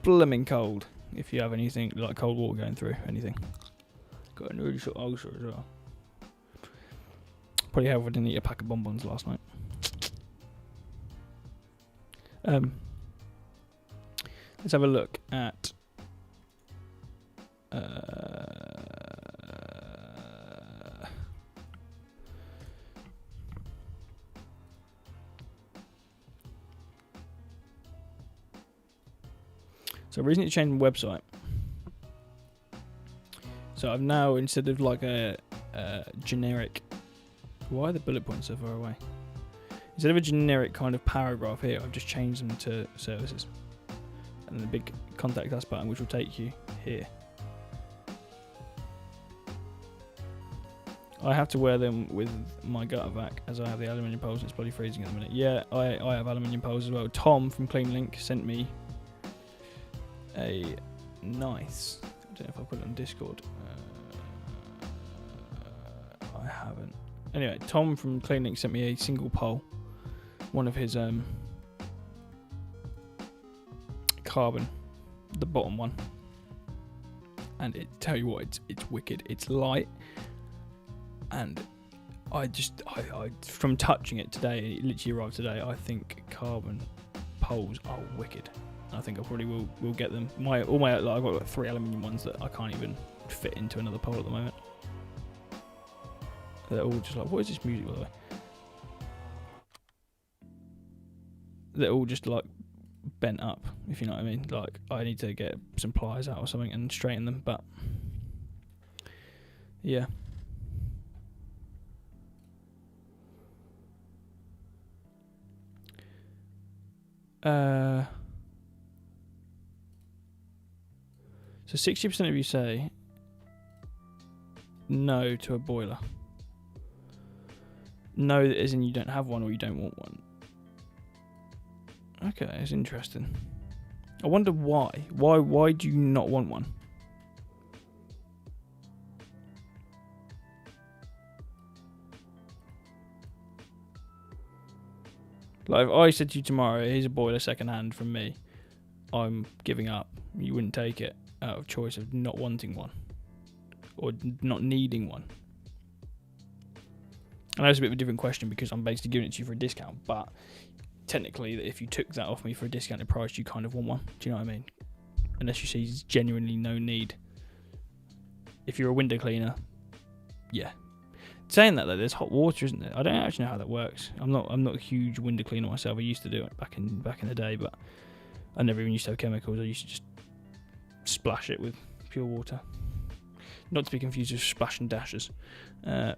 blooming cold if you have anything like cold water going through anything. Got a really short ulcer as well. Probably have I didn't eat a pack of bonbons last night. Let's have a look at so I've recently changed my website. So I've now, instead of like a generic, why are the bullet points so far away? Instead of a generic kind of paragraph here, I've just changed them to services. And then the big contact us button, which will take you here. I have to wear them with my gutter vac, as I have the aluminium poles and it's bloody freezing at the minute. Yeah, I have aluminium poles as well. Tom from Cleanerrrrrr sent me a nice, I don't know if I put it on Discord. I haven't. Anyway, Tom from Cleanerrrrrr sent me a single pole. One of his carbon, the bottom one, and tell you what, it's wicked. It's light, and I from touching it today, it literally arrived today. I think carbon poles are wicked. I think I probably will get them. I've got like 3 aluminium ones that I can't even fit into another pole at the moment. They're all just like, what is this music, by the way? They're all just like bent up, if you know what I mean. Like, I need to get some pliers out or something and straighten them, but yeah. So 60% of you say no to a boiler. No, as in you don't have one or you don't want one. Okay, it's interesting. I wonder why. Why do you not want one? Like if I said to you tomorrow, here's a boiler second hand from me, I'm giving up. You wouldn't take it out of choice of not wanting one or not needing one. I know it's a bit of a different question because I'm basically giving it to you for a discount, but technically, if you took that off me for a discounted price, you kind of want one. Do you know what I mean? Unless you see genuinely no need. If you're a window cleaner, yeah. Saying that though, there's hot water, isn't there? I don't actually know how that works. I'm not a huge window cleaner myself. I used to do it back in the day, but I never even used to have chemicals. I used to just splash it with pure water. Not to be confused with splash and dashes.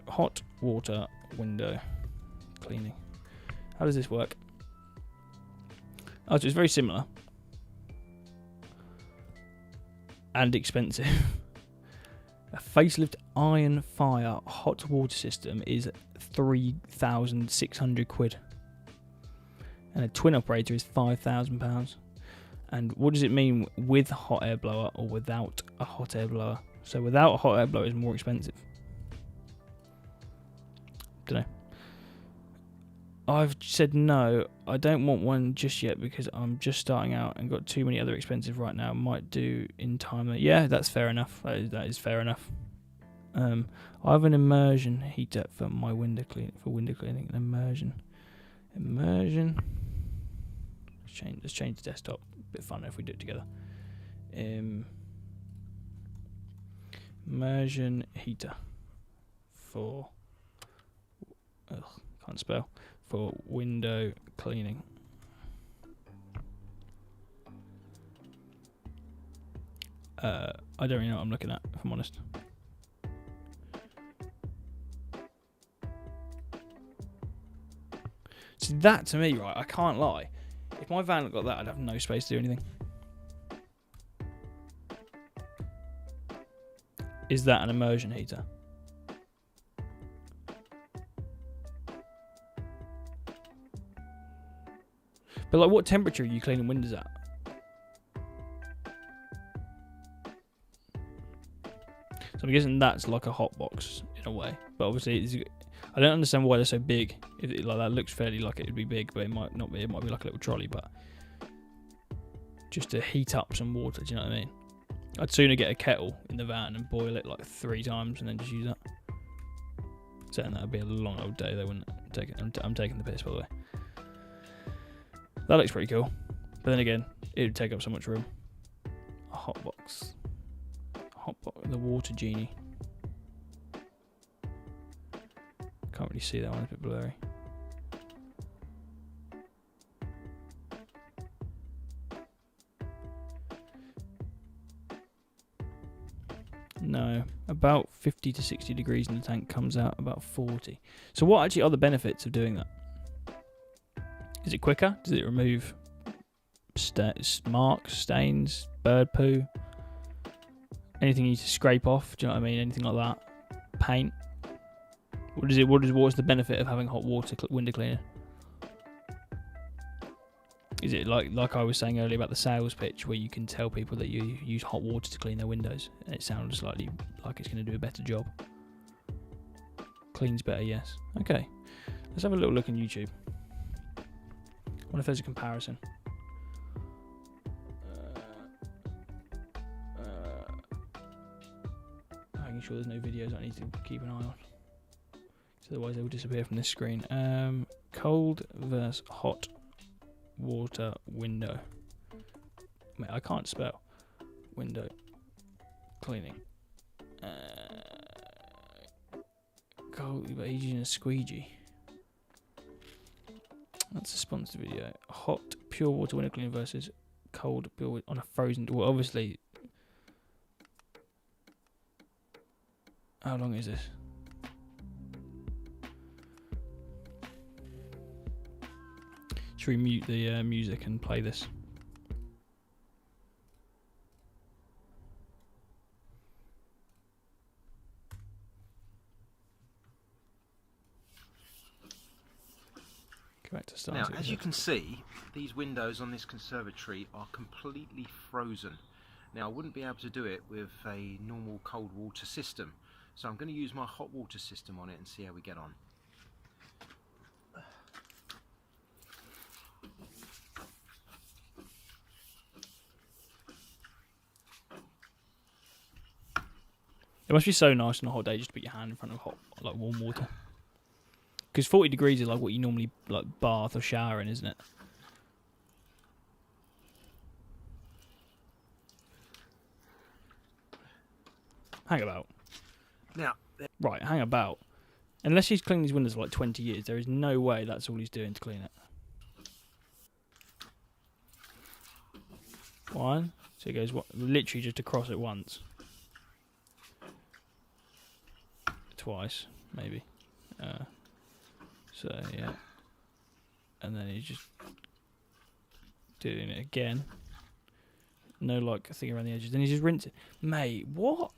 Hot water window cleaning. How does this work? Oh, so it's very similar and expensive. A facelift iron fire hot water system is 3,600 quid. And a twin operator is £5,000. And what does it mean with a hot air blower or without a hot air blower? So without a hot air blower is more expensive. Don't know. I've said no, I don't want one just yet because I'm just starting out and got too many other expensive right now. Might do in time. Yeah, that's fair enough. That is fair enough. I have an immersion heater for my window cleaning. An immersion. Let's change the desktop. A bit funner if we do it together. Immersion heater for. Can't spell. For window cleaning. I don't really know what I'm looking at, if I'm honest. See, that to me, right, I can't lie. If my van had got that, I'd have no space to do anything. Is that an immersion heater? But like, what temperature are you cleaning windows at? So I'm guessing that's like a hot box in a way. But obviously, I don't understand why they're so big. If it, like that looks fairly like it would be big, but it might not be. It might be like a little trolley, but just to heat up some water. Do you know what I mean? I'd sooner get a kettle in the van and boil it like 3 times and then just use that. Saying that would be a long old day, though, wouldn't it? I'm taking the piss, by the way. That looks pretty cool. But then again, it would take up so much room. A hot box. The water genie. Can't really see that one, it's a bit blurry. No, about 50 to 60 degrees in the tank, comes out about 40. So what actually are the benefits of doing that? Is it quicker? Does it remove marks, stains, bird poo? Anything you need to scrape off? Do you know what I mean? Anything like that? Paint? What's the benefit of having hot water window cleaner? Is it like I was saying earlier about the sales pitch, where you can tell people that you use hot water to clean their windows, and it sounds slightly like it's going to do a better job? Cleans better, yes. Okay, let's have a little look on YouTube. I wonder if there's a comparison. Making sure there's no videos I need to keep an eye on, so otherwise they will disappear from this screen. Cold versus hot water window. Mate, I can't spell. Window cleaning. Cold, but he's using a squeegee. That's a sponsored video. Hot pure water window cleaning versus cold pure water on a frozen. Well, obviously. How long is this? Should we mute the music and play this? Go back to start. Now, as you can see, these windows on this conservatory are completely frozen. Now, I wouldn't be able to do it with a normal cold water system, so I'm going to use my hot water system on it and see how we get on. It must be so nice on a hot day just to put your hand in front of warm water. Because 40 degrees is like what you normally bath or shower in, isn't it? Hang about. Now, right, hang about. Unless he's cleaned these windows for like 20 years, there is no way that's all he's doing to clean it. One. So he goes literally just across it once. Twice, maybe. So, yeah. And then he's just doing it again. No, thing around the edges. Then he's just rinsing. Mate, what?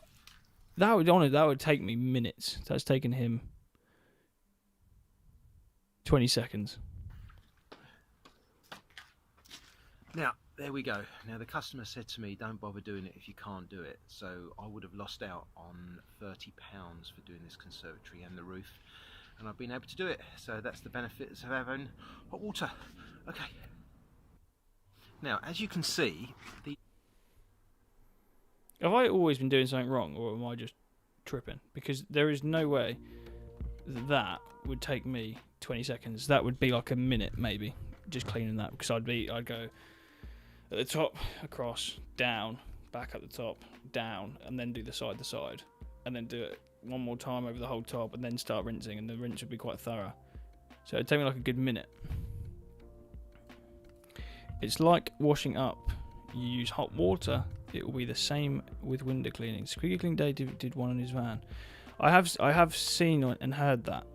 That would take me minutes. That's taken him 20 seconds. Now, there we go. Now, the customer said to me, don't bother doing it if you can't do it. So I would have lost out on £30 for doing this conservatory and the roof. And I've been able to do it. So that's the benefits of having hot water. Okay. Now, as you can see, Have I always been doing something wrong, or am I just tripping? Because there is no way that would take me 20 seconds. That would be like a minute, maybe, just cleaning that. Because I'd go at the top, across, down, back at the top, down, and then do the side to side, and then do it one more time over the whole top, and then start rinsing, and the rinse would be quite thorough. So it'd take me like a good minute. It's like washing up. You use hot water. It will be the same with window cleaning. Squeaky Clean Dave did one in his van. I have seen and heard that.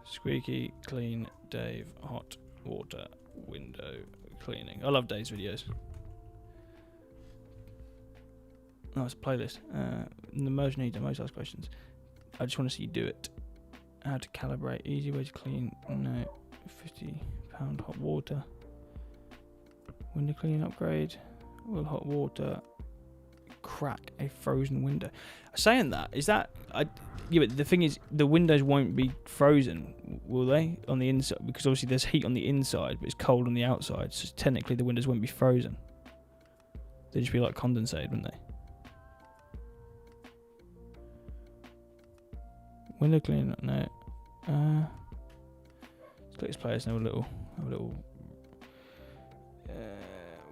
Squeaky Clean Dave hot water window cleaning. I love Dave's videos. Oh, it's a playlist. The most need, the most asked questions. I just want to see you do it. How to calibrate. Easy way to clean. No. £50 hot water. Window cleaning upgrade. Will hot water crack a frozen window? Saying that, is that... yeah, but the thing is, the windows won't be frozen, will they? On the inside? Because obviously there's heat on the inside, but it's cold on the outside. So technically the windows won't be frozen. They'd just be like condensated, wouldn't they? Window cleaning, no. Let's click this place and have a little.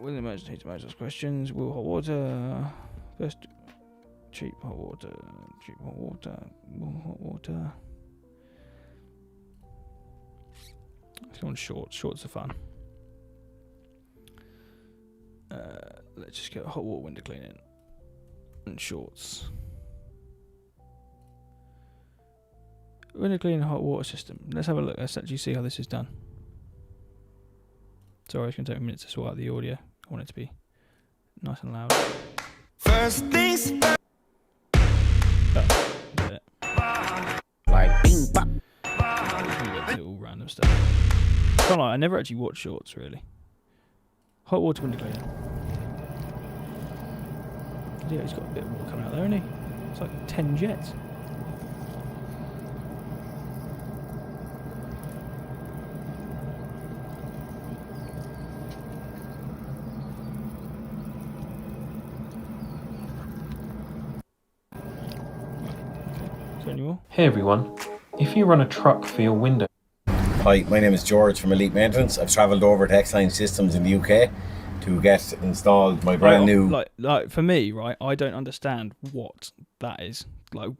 Will emergency to most questions. Will hot water best? Cheap hot water. Will hot water. Let's go on shorts. Shorts are fun. Let's just get hot water window cleaning and shorts. Window cleaning hot water system. Let's have a look. Let's actually see how this is done. Sorry, it's going to take a minute to sort out the audio. I want it to be nice and loud. First things first. Oh, that's it. Like bing bop. All random stuff. Can't lie, I never actually watch shorts really. Hot water window cleaner. Yeah, he's got a bit of water coming out there, hasn't he? It's like 10 jets. Hey everyone, if you run a truck for your window... Hi, my name is George from Elite Maintenance. I've travelled over to X-Line Systems in the UK to get installed my brand new... Like for me, right, I don't understand what that is. Like,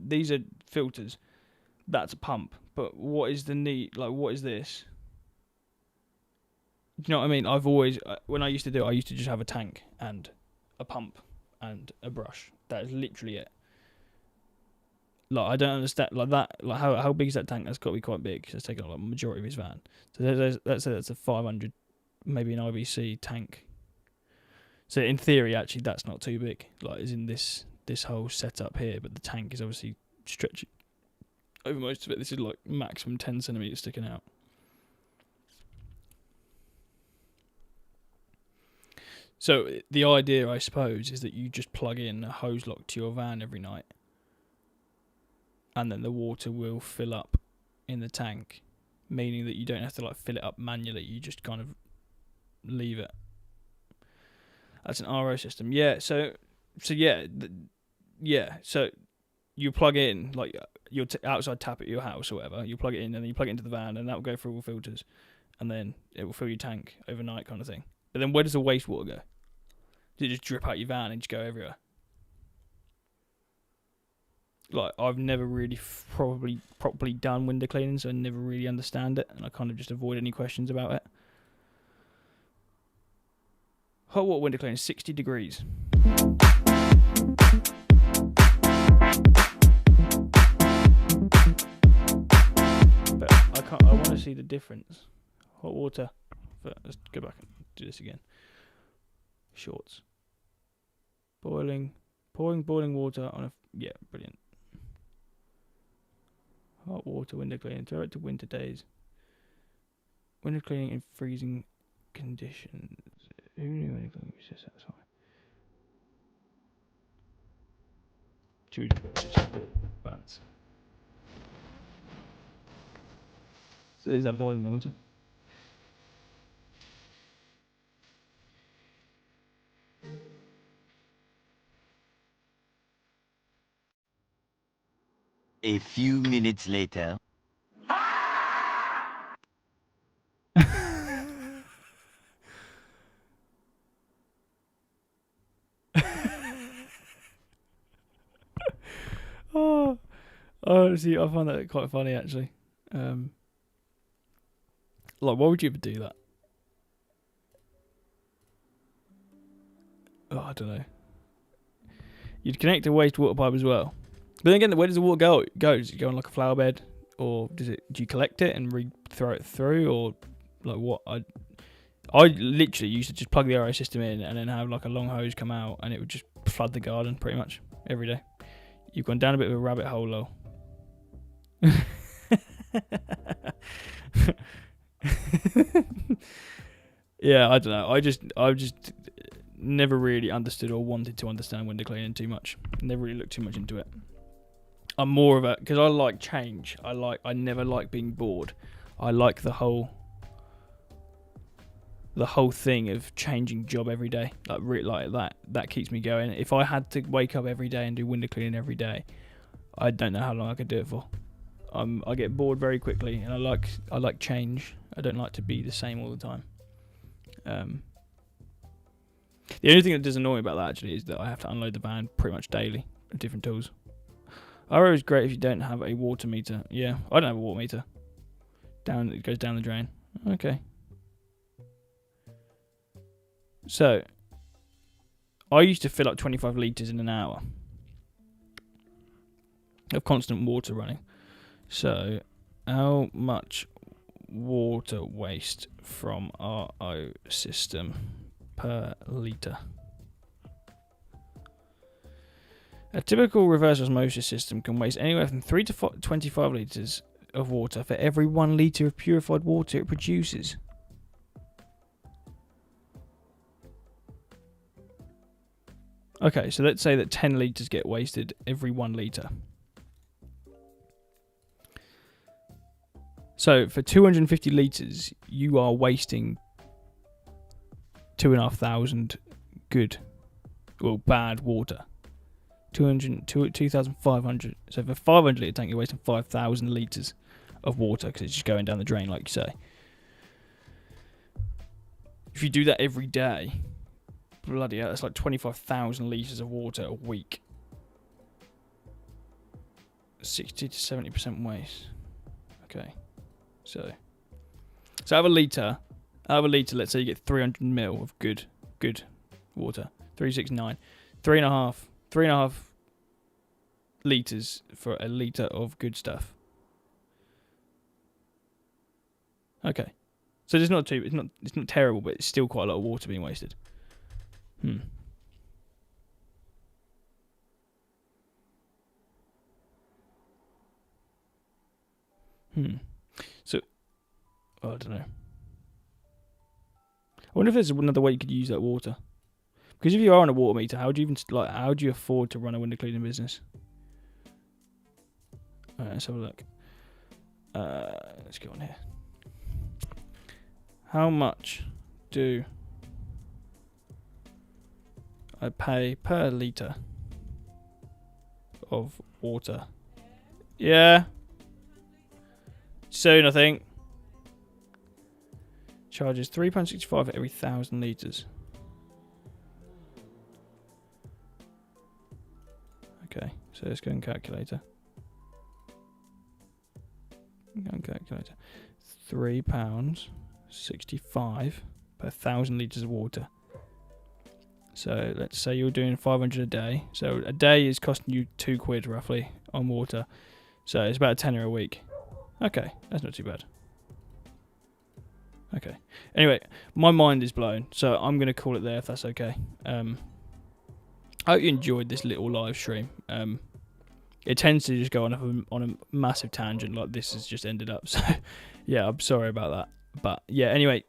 these are filters. That's a pump. But what is the need? Like, what is this? Do you know what I mean? I've always... when I used to do it, I used to just have a tank and a pump and a brush. That is literally it. Like, I don't understand, like that, like how big is that tank? That's got to be quite big, because it's taking up like the majority of his van. So that's a 500, maybe an IBC tank. So in theory, actually, that's not too big, like, is in this whole setup here, but the tank is obviously stretching over most of it. This is like maximum 10 centimetres sticking out. So the idea, I suppose, is that you just plug in a hose lock to your van every night, and then the water will fill up in the tank, meaning that you don't have to like fill it up manually. You just kind of leave it. That's an RO system. Yeah. So yeah, yeah. So you plug it in like your outside tap at your house or whatever. You plug it in and then you plug it into the van, and that will go through all filters, and then it will fill your tank overnight, kind of thing. But then where does the wastewater go? Does it just drip out your van and just go everywhere? Like, I've never really probably properly done window cleaning, so I never really understand it, and I kind of just avoid any questions about it. Hot water window cleaning, 60 degrees. But I want to see the difference. Hot water. But let's go back and do this again. Shorts. Pouring boiling water on a... Yeah, brilliant. Hot water window cleaning. Throw it to winter days. Window cleaning in freezing conditions. Who knew anything was just outside? Choose balance. So is that boiling water? A few minutes later. Oh, honestly, I find that quite funny actually. Like, why would you ever do that? Oh, I don't know. You'd connect a wastewater pipe as well. But then again, where does the water go? Does it go on like a flower bed, or do you collect it and throw it through, or like what? I literally used to just plug the RO system in and then have like a long hose come out, and it would just flood the garden pretty much every day. You've gone down a bit of a rabbit hole, lol. Yeah, I don't know. I've just never really understood or wanted to understand window cleaning too much. Never really looked too much into it. I'm more of a, because I like change. I never like being bored. I like the whole thing of changing job every day. Like that keeps me going. If I had to wake up every day and do window cleaning every day, I don't know how long I could do it for. I get bored very quickly, and I like change. I don't like to be the same all the time. The only thing that does annoy me about that actually is that I have to unload the van pretty much daily of different tools. RO is great if you don't have a water meter. Yeah, I don't have a water meter. It goes down the drain. Okay. So, I used to fill up 25 litres in an hour of constant water running. So, how much water waste from RO system per litre? A typical reverse osmosis system can waste anywhere from 3 to 25 litres of water for every 1 litre of purified water it produces. Okay, so let's say that 10 litres get wasted every 1 litre. So for 250 litres, you are wasting 2,500 good, well, bad water. 2,500. So for 500 litre tank, you're wasting 5,000 litres of water because it's just going down the drain, like you say. If you do that every day, bloody hell, that's like 25,000 litres of water a week. 60 to 70% waste. Okay. So out of a litre, let's say you get 300 ml of good water. 369. 3.5 litres for a litre of good stuff. Okay. So it's not terrible, but it's still quite a lot of water being wasted. So, I don't know. I wonder if there's another way you could use that water. Because if you are on a water meter, how do you afford to run a window cleaning business? Alright, let's have a look. Let's go on here. How much do I pay per litre of water. Yeah. Soon, I think. Charges £3.65 for every 1,000 litres. Okay, so let's go and calculator. Go and calculator. £3.65 per 1,000 litres of water. So let's say you're doing 500 a day. So a day is costing you £2 roughly on water. So it's about a tenner a week. Okay, that's not too bad. Okay. Anyway, my mind is blown, so I'm going to call it there if that's okay. I hope you enjoyed this little live stream. It tends to just go on a massive tangent like this has just ended up. So, yeah, I'm sorry about that. But, yeah, anyway,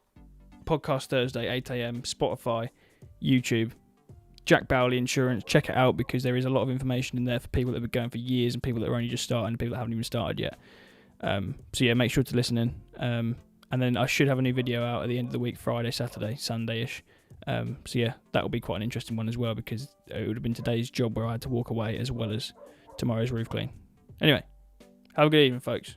podcast Thursday, 8 a.m, Spotify, YouTube, Jack Bowley Insurance. Check it out because there is a lot of information in there for people that have been going for years and people that are only just starting and people that haven't even started yet. So, yeah, make sure to listen in. And then I should have a new video out at the end of the week, Friday, Saturday, Sunday-ish. So yeah, that will be quite an interesting one as well because it would have been today's job where I had to walk away as well as tomorrow's roof clean. Anyway, have a good evening, folks.